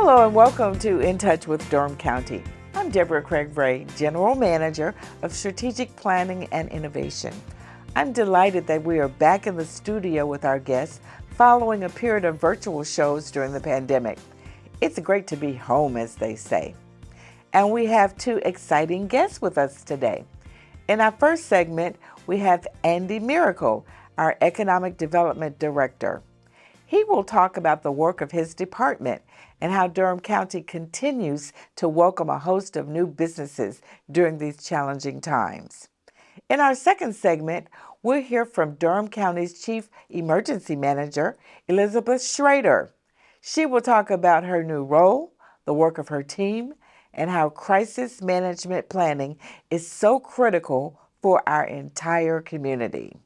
Hello and welcome to In Touch with Durham County. I'm Deborah Craig-Bray, General Manager of Strategic Planning and Innovation. I'm delighted that we are back in the studio with our guests following a period of virtual shows during the pandemic. It's great to be home, as they say. And we have two exciting guests with us today. In our first segment, we have Andy Miracle, our Economic Development Director. He will talk about the work of his department and how Durham County continues to welcome a host of new businesses during these challenging times. In our second segment, we'll hear from Durham County's Chief Emergency Manager, Elizabeth Schroeder. She will talk about her new role, the work of her team, and how crisis management planning is so critical for our entire community.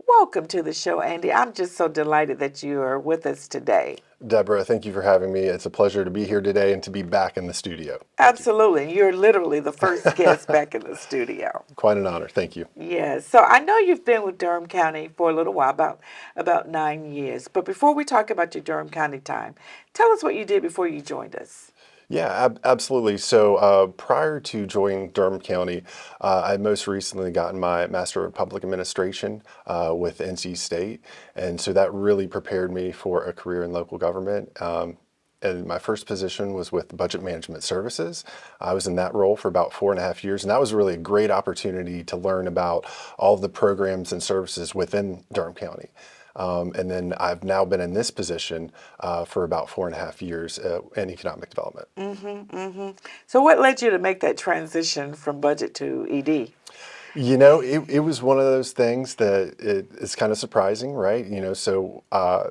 Welcome to the show, Andy. I'm just so delighted that you are with us today. Deborah, thank you for having me. It's a pleasure to be here today and to be back in the studio. Absolutely. You're literally the first guest back in the studio. Quite an honor. Thank you. Yes. So I know you've been with Durham County for a little while, about 9 years. But before we talk about your Durham County time, tell us what you did before you joined us. Yeah, absolutely. So prior to joining Durham County, I most recently gotten my Master of Public Administration with NC State. And so that really prepared me for a career in local government. And my first position was with Budget Management Services. I was in that role for about 4.5 years, and that was really a great opportunity to learn about all of the programs and services within Durham County. And then I've now been in this position for about 4.5 years in economic development. So what led you to make that transition from budget to ED? You know, it was one of those things that it's kind of surprising, right? So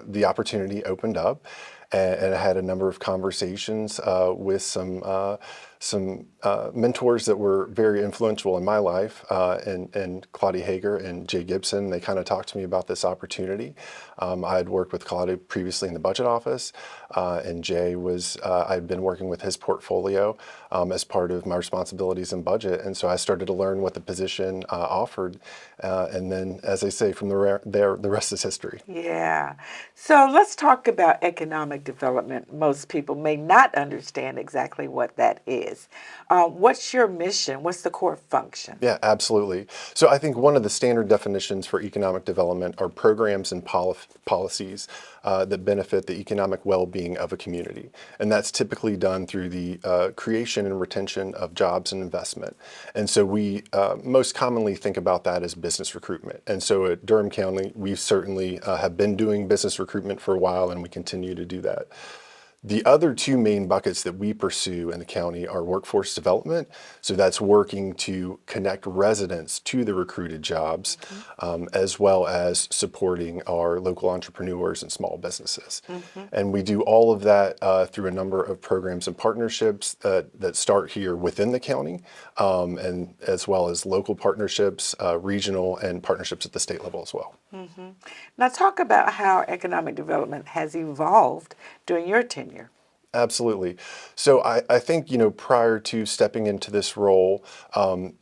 the opportunity opened up, and I had a number of conversations with some mentors that were very influential in my life, and Claudia Hager and Jay Gibson. They kind of talked to me about this opportunity. I had worked with Claudia previously in the budget office, and Jay I'd been working with his portfolio as part of my responsibilities in budget. And so I started to learn what the position offered. And then, as I say, from the rest is history. Yeah. So let's talk about economic development. Most people may not understand exactly what that is. What's your mission? What's the core function? Yeah, absolutely. So I think one of the standard definitions for economic development are programs and policies that benefit the economic well-being of a community. And that's typically done through the creation and retention of jobs and investment. And so we most commonly think about that as business recruitment. And so at Durham County, we certainly have been doing business recruitment for a while, and we continue to do that. The other two main buckets that we pursue in the county are workforce development. So that's working to connect residents to the recruited jobs, as well as supporting our local entrepreneurs and small businesses. And we do all of that through a number of programs and partnerships that start here within the county, and as well as local partnerships, regional, and partnerships at the state level as well. Now talk about how economic development has evolved during your tenure. Absolutely. So I think, prior to stepping into this role,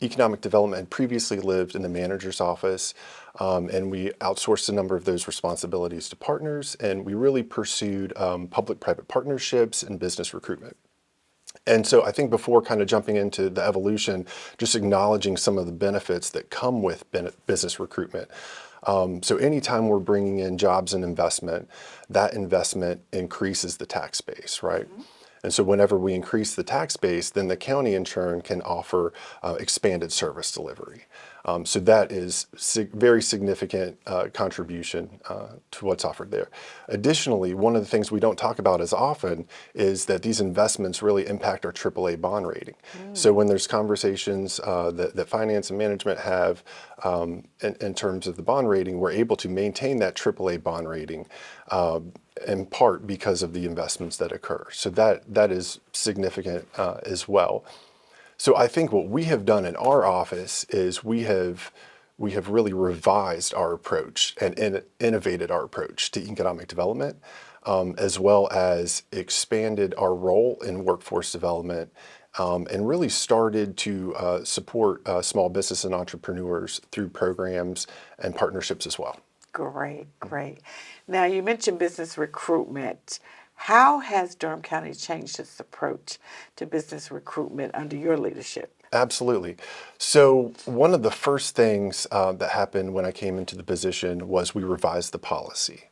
economic development had previously lived in the manager's office, and we outsourced a number of those responsibilities to partners, and we really pursued public-private partnerships and business recruitment. And so I think before kind of jumping into the evolution, just acknowledging some of the benefits that come with business recruitment. So anytime we're bringing in jobs and investment, that investment increases the tax base, right? And so whenever we increase the tax base, then the county in turn can offer expanded service delivery. So that is very significant contribution to what's offered there. Additionally, one of the things we don't talk about as often is that these investments really impact our AAA bond rating. So when there's conversations that finance and management have in terms of the bond rating, we're able to maintain that AAA bond rating in part because of the investments that occur. So that is significant as well. So I think what we have done in our office is we have really revised our approach and innovated our approach to economic development, as well as expanded our role in workforce development, and really started to support small business and entrepreneurs through programs and partnerships as well. Great, great. Now, you mentioned business recruitment. How has Durham County changed its approach to business recruitment under your leadership? Absolutely. So one of the first things that happened when I came into the position was we revised the policy.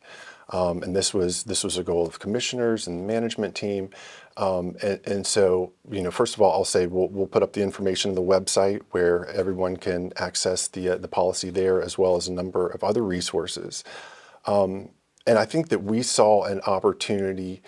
And this was a goal of commissioners and the management team. And so, first of all, I'll say we'll put up the information on the website where everyone can access the policy there, as well as a number of other resources. And I think that we saw an opportunity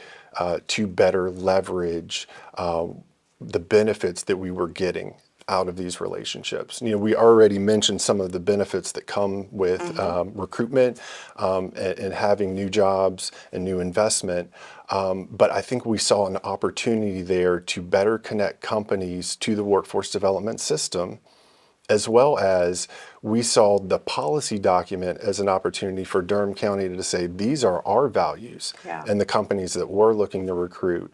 to better leverage the benefits that we were getting out of these relationships. We already mentioned some of the benefits that come with recruitment and having new jobs and new investment. But I think we saw an opportunity there to better connect companies to the workforce development system, as well as we saw the policy document as an opportunity for Durham County to say, these are our values and the companies that we're looking to recruit.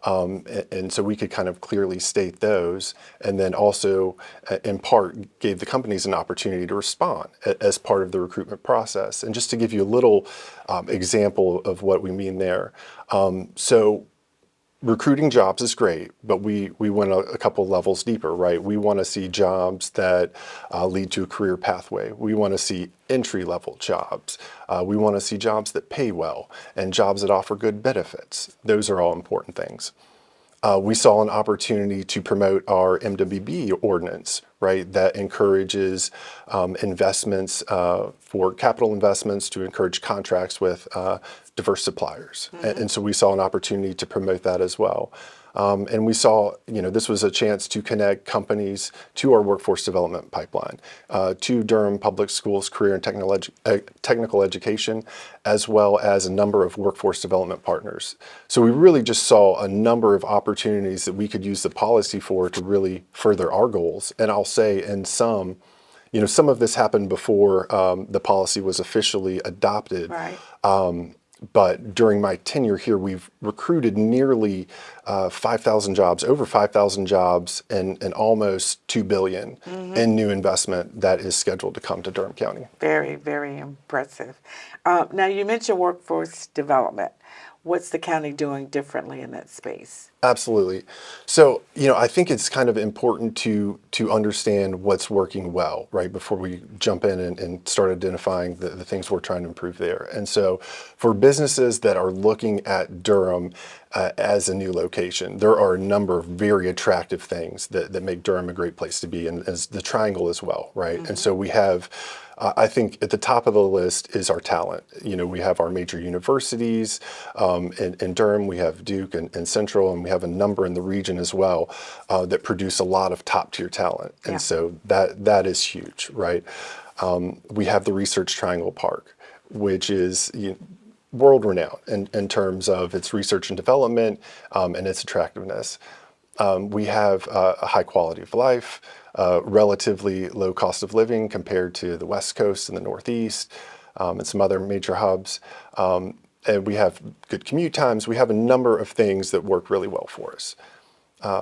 And so we could kind of clearly state those, and then also in part gave the companies an opportunity to respond as part of the recruitment process. And just to give you a little example of what we mean there. So recruiting jobs is great, but we went a couple levels deeper, right? We want to see jobs that lead to a career pathway. We want to see entry-level jobs. We want to see jobs that pay well and jobs that offer good benefits. Those are all important things. We saw an opportunity to promote our MWB ordinance, right, that encourages investments for capital investments, to encourage contracts with diverse suppliers. And so we saw an opportunity to promote that as well. And we saw, this was a chance to connect companies to our workforce development pipeline, to Durham Public Schools career and technical education, as well as a number of workforce development partners. So we really just saw a number of opportunities that we could use the policy for to really further our goals. And I'll say in some of this happened before the policy was officially adopted. Right. But during my tenure here, we've recruited nearly 5,000 jobs, over 5,000 jobs, and almost $2 billion in new investment that is scheduled to come to Durham County. Very, very impressive. Now, you mentioned workforce development. What's the county doing differently in that space? Absolutely. So, I think it's kind of important to understand what's working well, right, before we jump in and start identifying the things we're trying to improve there. And so for businesses that are looking at Durham as a new location, there are a number of very attractive things that make Durham a great place to be, and as the triangle as well, right? And so we have, I think at the top of the list is our talent. We have our major universities in Durham, we have Duke and Central, and we have a number in the region as well that produce a lot of top tier talent. And so that is huge, right? We have the Research Triangle Park, which is world renowned in terms of its research and development and its attractiveness. We have a high quality of life, relatively low cost of living compared to the West Coast and the Northeast, and some other major hubs. And we have good commute times. We have a number of things that work really well for us.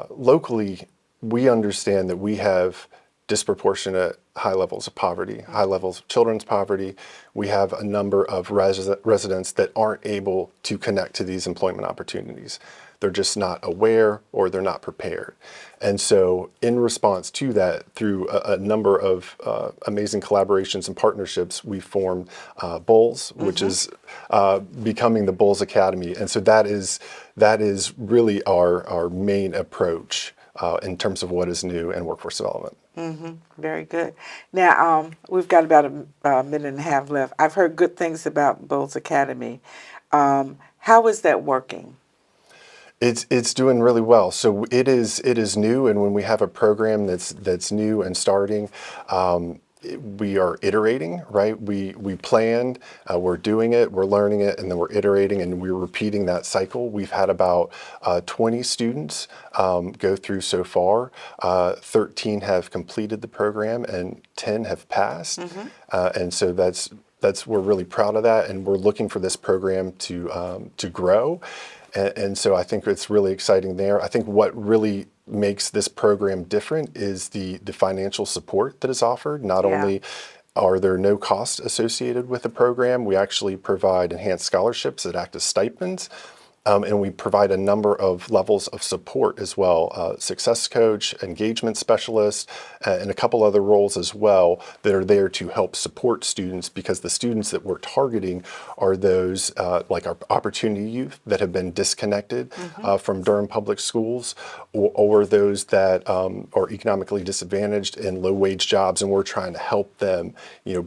Locally, we understand that we have disproportionate high levels of poverty, high levels of children's poverty. We have a number of residents that aren't able to connect to these employment opportunities. They're just not aware, or they're not prepared. And so in response to that, through a number of amazing collaborations and partnerships, we formed Bulls, which is becoming the Bulls Academy. And so that is really our main approach in terms of what is new in workforce development. Very good. Now, we've got about a minute and a half left. I've heard good things about Bulls Academy. How is that working? It's doing really well. So it is new, and when we have a program that's new and starting, we are iterating, right? We planned, we're doing it, we're learning it, and then we're iterating, and we're repeating that cycle. We've had about 20 students go through so far. 13 have completed the program, and 10 have passed. And so we're really proud of that, and we're looking for this program to grow. And so I think it's really exciting there. I think what really makes this program different is the financial support that is offered. Not only are there no costs associated with the program, we actually provide enhanced scholarships that act as stipends. And we provide a number of levels of support as well, success coach, engagement specialist, and a couple other roles as well that are there to help support students, because the students that we're targeting are those like our opportunity youth that have been disconnected from Durham Public Schools, or those that are economically disadvantaged in low-wage jobs, and we're trying to help them,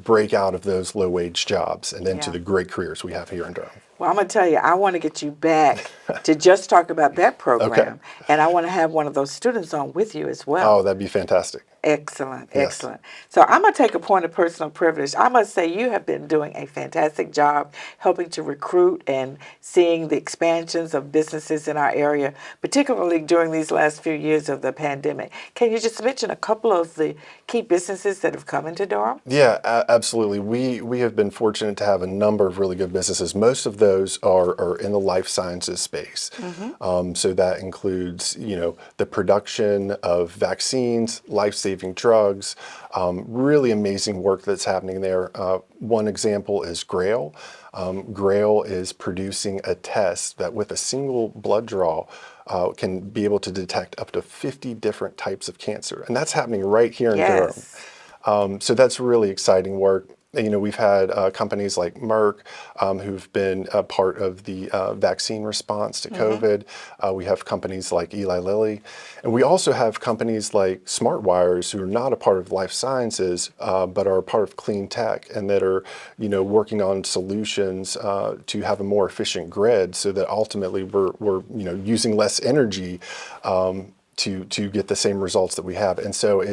break out of those low-wage jobs and into the great careers we have here in Durham. Well, I'm going to tell you, I want to get you back to just talk about that program. Okay. And I want to have one of those students on with you as well. Oh, that'd be fantastic. Excellent, Yes. excellent. So I'm going to take a point of personal privilege. I must say you have been doing a fantastic job helping to recruit and seeing the expansions of businesses in our area, particularly during these last few years of the pandemic. Can you just mention a couple of the key businesses that have come into Durham? Yeah, absolutely. We have been fortunate to have a number of really good businesses. Most of those are in the life sciences space. So that includes, the production of vaccines, life-saving drugs, really amazing work that's happening there. One example is Grail. Grail is producing a test that with a single blood draw can be able to detect up to 50 different types of cancer. And that's happening right here in Durham. So that's really exciting work. We've had companies like Merck who've been a part of the vaccine response to COVID. We have companies like Eli Lilly. And we also have companies like SmartWires, who are not a part of life sciences, but are a part of clean tech, and that are, working on solutions to have a more efficient grid, so that ultimately we're using less energy to get the same results that we have. And so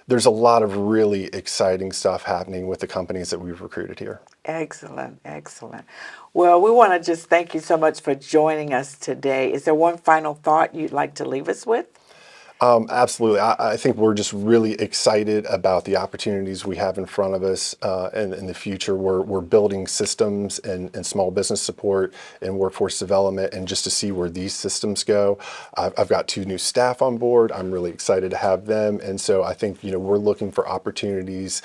there's a lot of really exciting stuff happening with the companies that we've recruited here. Excellent, excellent. Well, we want to just thank you so much for joining us today. Is there one final thought you'd like to leave us with? Absolutely. I think we're just really excited about the opportunities we have in front of us in the future. We're building systems and small business support and workforce development, and just to see where these systems go. I've got 2 new staff on board. I'm really excited to have them. And so I think, we're looking for opportunities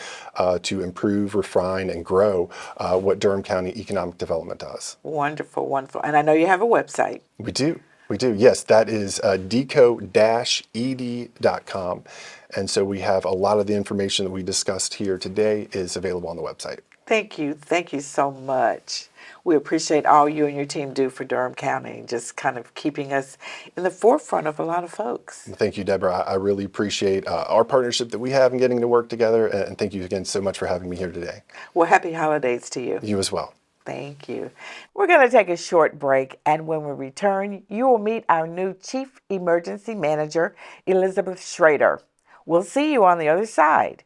to improve, refine, and grow what Durham County Economic Development does. Wonderful, wonderful. And I know you have a website. We do. Yes, that is deco-ed.com. And so we have a lot of the information that we discussed here today is available on the website. Thank you. Thank you so much. We appreciate all you and your team do for Durham County, just kind of keeping us in the forefront of a lot of folks. Thank you, Deborah. I really appreciate our partnership that we have in getting to work together. And thank you again so much for having me here today. Well, happy holidays to you. You as well. Thank you. We're going to take a short break, and when we return, you will meet our new Chief Emergency Manager, Elizabeth Schroeder. We'll see you on the other side.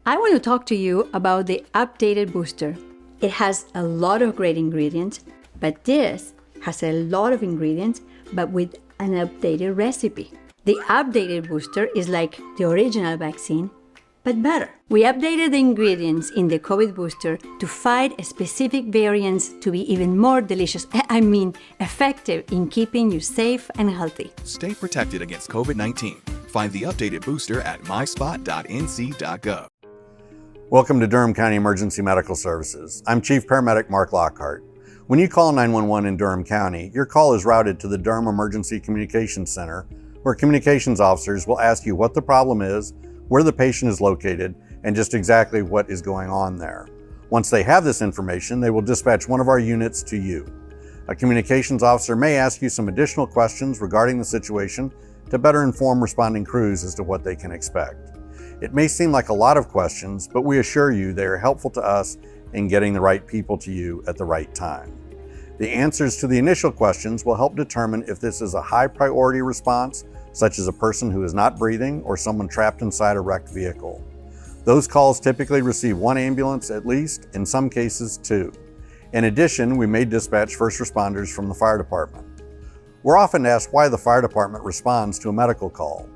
I want to talk to you about the updated booster. It has a lot of great ingredients, but this has a lot of ingredients, but with an updated recipe. The updated booster is like the original vaccine, but better. We updated the ingredients in the COVID booster to fight specific variants to be even more delicious, effective in keeping you safe and healthy. Stay protected against COVID-19. Find the updated booster at myspot.nc.gov. Welcome to Durham County Emergency Medical Services. I'm Chief Paramedic Mark Lockhart. When you call 911 in Durham County, your call is routed to the Durham Emergency Communications Center, where communications officers will ask you what the problem is, where the patient is located, and just exactly what is going on there. Once they have this information, they will dispatch one of our units to you. A communications officer may ask you some additional questions regarding the situation to better inform responding crews as to what they can expect. It may seem like a lot of questions, but we assure you they are helpful to us in getting the right people to you at the right time. The answers to the initial questions will help determine if this is a high priority response, such as a person who is not breathing or someone trapped inside a wrecked vehicle. Those calls typically receive 1 ambulance at least, in some cases 2. In addition, we may dispatch first responders from the fire department. We're often asked why the fire department responds to a medical call.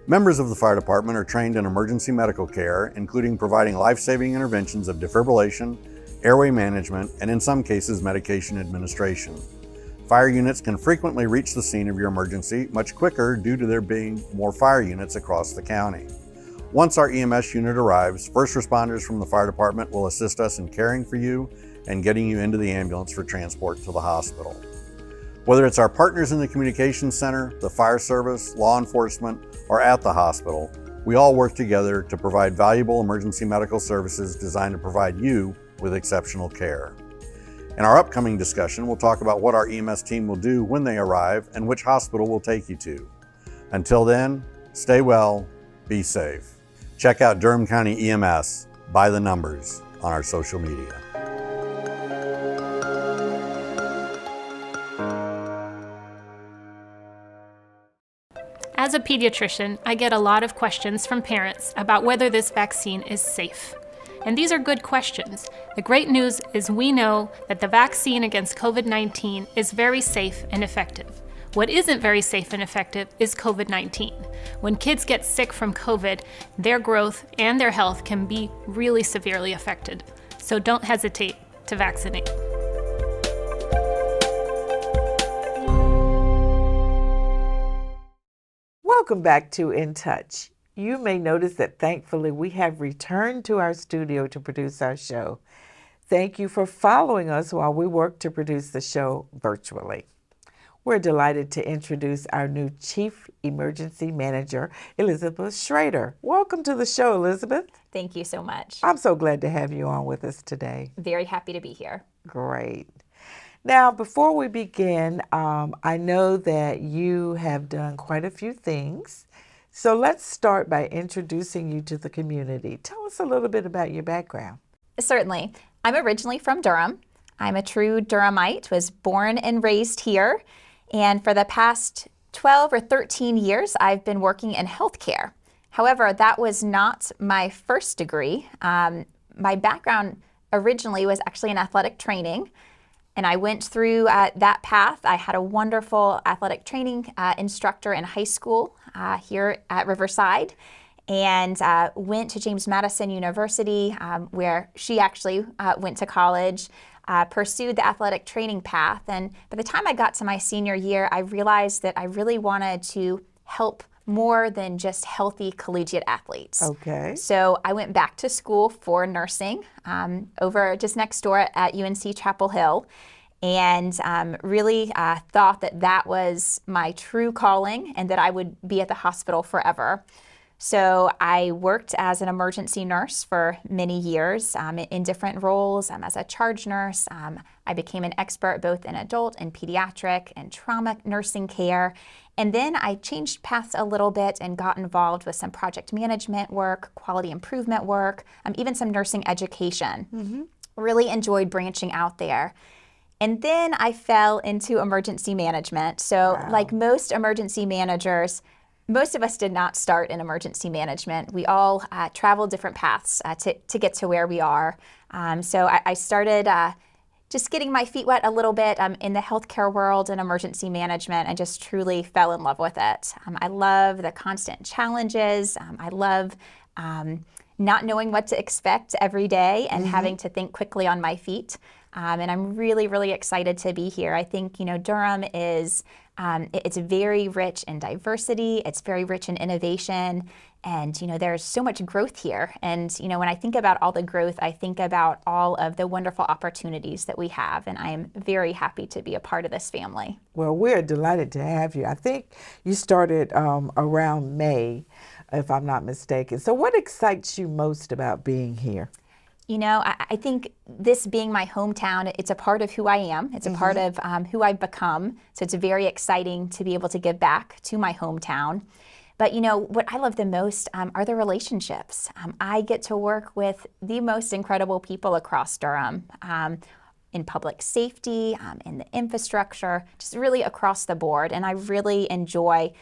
Members of the fire department are trained in emergency medical care, including providing life-saving interventions of defibrillation, airway management, and in some cases, medication administration. Fire units can frequently reach the scene of your emergency much quicker due to there being more fire units across the county. Once our EMS unit arrives, first responders from the fire department will assist us in caring for you and getting you into the ambulance for transport to the hospital. Whether it's our partners in the communications center, the fire service, law enforcement, or at the hospital, we all work together to provide valuable emergency medical services designed to provide you with exceptional care. In our upcoming discussion, we'll talk about what our EMS team will do when they arrive and which hospital we'll take you to. Until then, stay well, be safe. Check out Durham County EMS by the numbers on our social media. As a pediatrician, I get a lot of questions from parents about whether this vaccine is safe. And these are good questions. The great news is we know that the vaccine against COVID-19 is very safe and effective. What isn't very safe and effective is COVID-19. When kids get sick from COVID, their growth and their health can be really severely affected. So don't hesitate to vaccinate. Welcome back to In Touch. You may notice that thankfully we have returned to our studio to produce our show. Thank you for following us while we work to produce the show virtually. We're delighted to introduce our new Chief Emergency Manager, Elizabeth Schroeder. Welcome to the show, Elizabeth. Thank you so much. I'm so glad to have you on with us today. Very happy to be here. Great. Now, before we begin, I know that you have done quite a few things. So let's start by introducing you to the community. Tell us a little bit about your background. Certainly. I'm originally from Durham. I'm a true Durhamite, was born and raised here. And for the past 12 or 13 years, I've been working in healthcare. However, that was not my first degree. My background originally was actually in athletic training. And I went through that path. I had a wonderful athletic training instructor in high school here at Riverside, and went to James Madison University, where she actually went to college, pursued the athletic training path. And by the time I got to my senior year, I realized that I really wanted to help more than just healthy collegiate athletes. Okay. So I went back to school for nursing over just next door at UNC Chapel Hill, and really thought that that was my true calling and that I would be at the hospital forever. So I worked as an emergency nurse for many years in different roles. As a charge nurse, I became an expert both in adult and pediatric and trauma nursing care. And then I changed paths a little bit and got involved with some project management work, quality improvement work, even some nursing education. Mm-hmm. Really enjoyed branching out there. And then I fell into emergency management. So like most emergency managers, most of us did not start in emergency management. We all traveled different paths to get to where we are. So I started just getting my feet wet a little bit in the healthcare world and emergency management, and just truly fell in love with it. I love the constant challenges. I love not knowing what to expect every day and having to think quickly on my feet. And I'm really, really excited to be here. I think, Durham is, it's very rich in diversity. It's very rich in innovation. And, there's so much growth here. And, when I think about all the growth, I think about all of the wonderful opportunities that we have. And I am very happy to be a part of this family. Well, we're delighted to have you. I think you started around May, if I'm not mistaken. So what excites you most about being here? I think this being my hometown, it's a part of who I am. It's a part of who I've become. So it's very exciting to be able to give back to my hometown. But what I love the most are the relationships. I get to work with the most incredible people across Durham, in public safety, in the infrastructure, just really across the board. And I really enjoy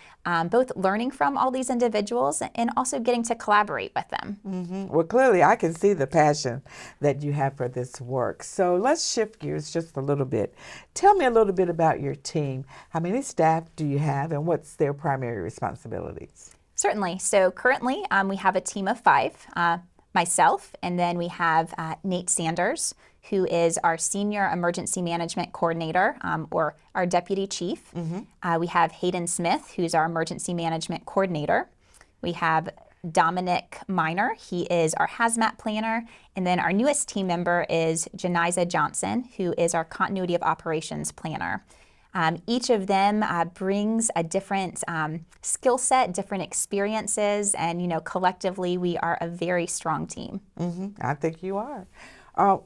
both learning from all these individuals and also getting to collaborate with them. Mm-hmm. Well, clearly I can see the passion that you have for this work. So let's shift gears just a little bit. Tell me a little bit about your team. How many staff do you have, and what's their primary responsibilities? Certainly. So currently we have a team of 5, myself, and then we have Nate Sanders, who is our Senior Emergency Management Coordinator, or our Deputy Chief. We have Hayden Smith, who's our Emergency Management Coordinator. We have Dominic Miner, he is our Hazmat Planner. And then our newest team member is Janiza Johnson, who is our Continuity of Operations Planner. Each of them brings a different skill set, different experiences, and collectively we are a very strong team. I think you are.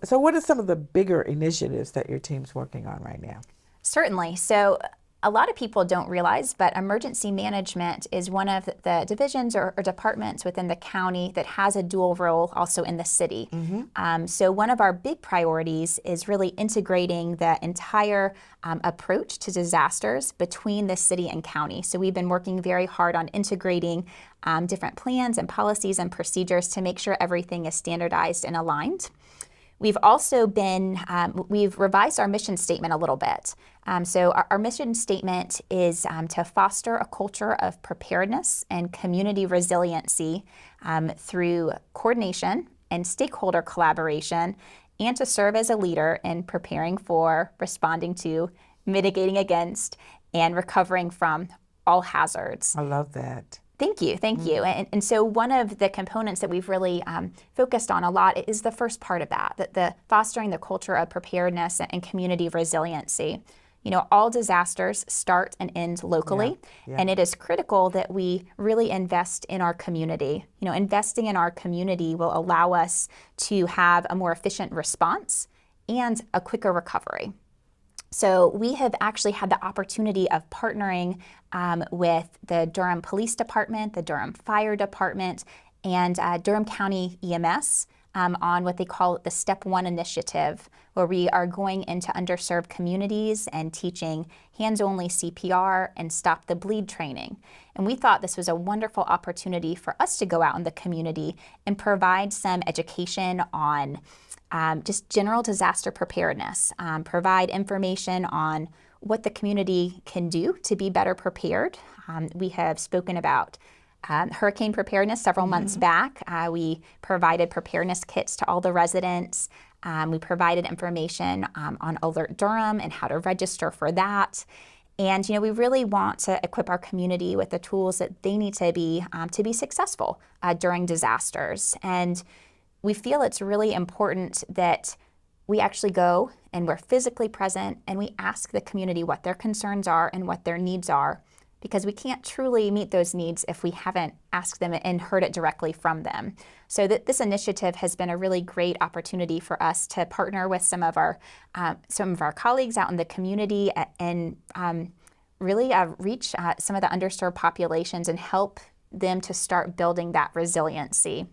So what are some of the bigger initiatives that your team's working on right now? Certainly. So a lot of people don't realize, but emergency management is one of the divisions or departments within the county that has a dual role also in the city. So one of our big priorities is really integrating the entire approach to disasters between the city and county. So we've been working very hard on integrating different plans and policies and procedures to make sure everything is standardized and aligned. We've also we've revised our mission statement a little bit. So our mission statement is to foster a culture of preparedness and community resiliency through coordination and stakeholder collaboration, and to serve as a leader in preparing for, responding to, mitigating against, and recovering from all hazards. I love that. Thank you, thank you. And so one of the components that we've really focused on a lot is the first part of that, the fostering the culture of preparedness and community resiliency. All disasters start and end locally, and it is critical that we really invest in our community. Investing in our community will allow us to have a more efficient response and a quicker recovery. So we have actually had the opportunity of partnering with the Durham Police Department, the Durham Fire Department, and Durham County EMS on what they call the Step 1 initiative, where we are going into underserved communities and teaching hands-only CPR and stop the bleed training. And we thought this was a wonderful opportunity for us to go out in the community and provide some education on just general disaster preparedness, provide information on what the community can do to be better prepared. We have spoken about hurricane preparedness several months back. We provided preparedness kits to all the residents. We provided information on Alert Durham and how to register for that. And we really want to equip our community with the tools that they need to be successful during disasters. And we feel it's really important that we actually go and we're physically present and we ask the community what their concerns are and what their needs are, because we can't truly meet those needs if we haven't asked them and heard it directly from them. So this initiative has been a really great opportunity for us to partner with some of our colleagues out in the community and really reach some of the underserved populations and help them to start building that resiliency.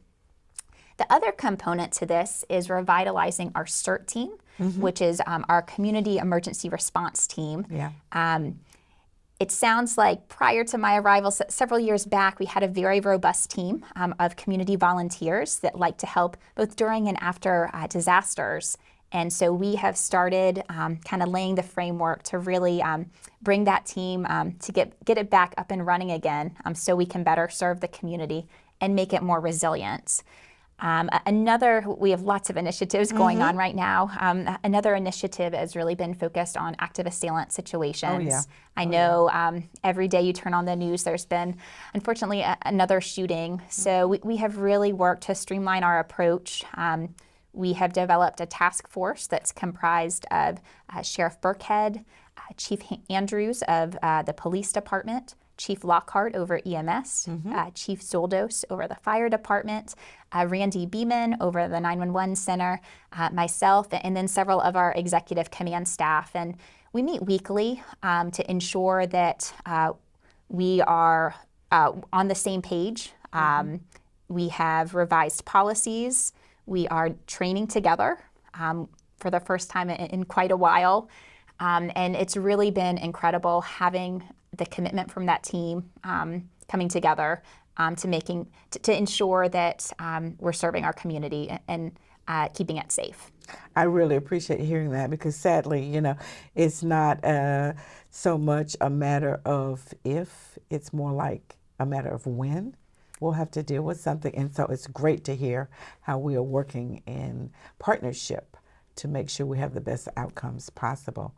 The other component to this is revitalizing our CERT team, which is our Community Emergency Response Team. It sounds like prior to my arrival, several years back, we had a very robust team of community volunteers that like to help both during and after disasters. And so we have started kind of laying the framework to really bring that team to get it back up and running again so we can better serve the community and make it more resilient. We have lots of initiatives going on right now. Another initiative has really been focused on active assailant situations. I know every day you turn on the news, there's been, unfortunately, another shooting. So we have really worked to streamline our approach. We have developed a task force that's comprised of Sheriff Burkhead, Chief Andrews of the Police Department, Chief Lockhart over EMS, Chief Zoldos over the Fire Department, Randy Beeman over the 911 Center, myself, and then several of our executive command staff. And we meet weekly to ensure that we are on the same page. We have revised policies. We are training together for the first time in quite a while. And it's really been incredible having the commitment from that team coming together to ensure that we're serving our community and keeping it safe. I really appreciate hearing that, because sadly, it's not so much a matter of if, it's more like a matter of when we'll have to deal with something. And so it's great to hear how we are working in partnership to make sure we have the best outcomes possible.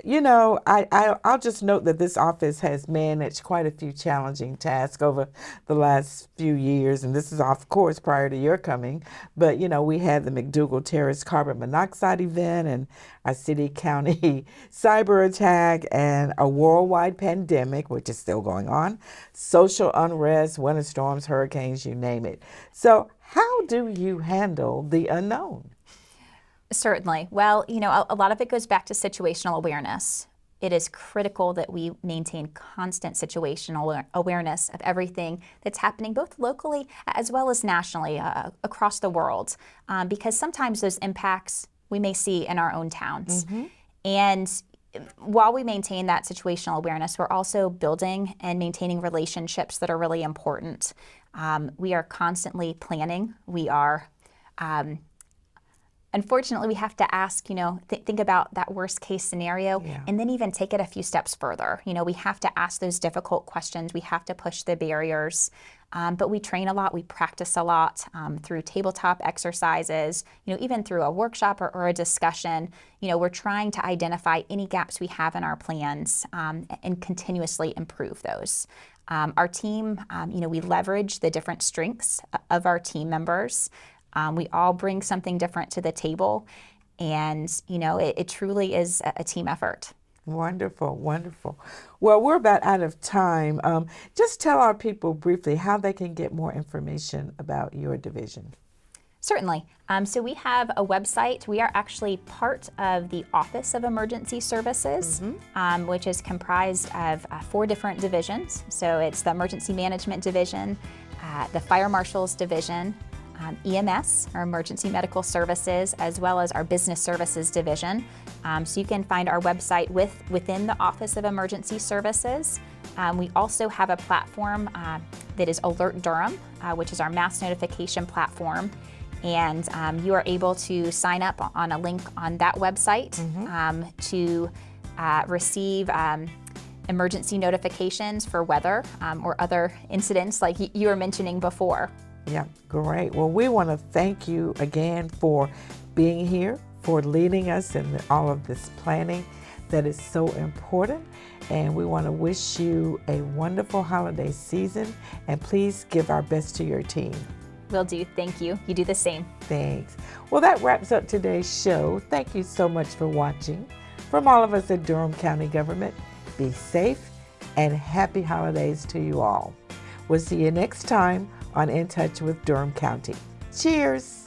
You know, I'll just note that this office has managed quite a few challenging tasks over the last few years, and this is of course prior to your coming, but you know, we had the McDougal Terrace carbon monoxide event and our city-county cyber attack and a worldwide pandemic, which is still going on, social unrest, winter storms, hurricanes, you name it. So how do you handle the unknown? Certainly. Well, you know, a lot of it goes back to situational awareness. It is critical that we maintain constant situational awareness of everything that's happening both locally as well as nationally across the world, because sometimes those impacts we may see in our own towns. And while we maintain that situational awareness, we're also building and maintaining relationships that are really important. We are constantly planning. We are unfortunately, we have to ask, you know, think about that worst case scenario and then even take it a few steps further. You know, we have to ask those difficult questions. We have to push the barriers. But we train a lot, we practice a lot through tabletop exercises, you know, even through a workshop or a discussion. You know, we're trying to identify any gaps we have in our plans and continuously improve those. Our team, you know, we leverage the different strengths of our team members. We all bring something different to the table, and you know, it truly is a team effort. Wonderful, wonderful. Well, we're about out of time. Just tell our people briefly how they can get more information about your division. Certainly. So we have a website. We are actually part of the Office of Emergency Services, which is comprised of 4 different divisions. So it's the Emergency Management Division, the Fire Marshal's Division, EMS, our Emergency Medical Services, as well as our Business Services Division. So you can find our website within the Office of Emergency Services. We also have a platform that is Alert Durham, which is our mass notification platform. And you are able to sign up on a link on that website to receive emergency notifications for weather or other incidents like you were mentioning before. Yeah, great. Well, we want to thank you again for being here, for leading us in all of this planning that is so important. And we want to wish you a wonderful holiday season. And please give our best to your team. Will do. Thank you. You do the same. Thanks. Well, that wraps up today's show. Thank you so much for watching. From all of us at Durham County Government, be safe and happy holidays to you all. We'll see you next time on In Touch with Durham County. Cheers.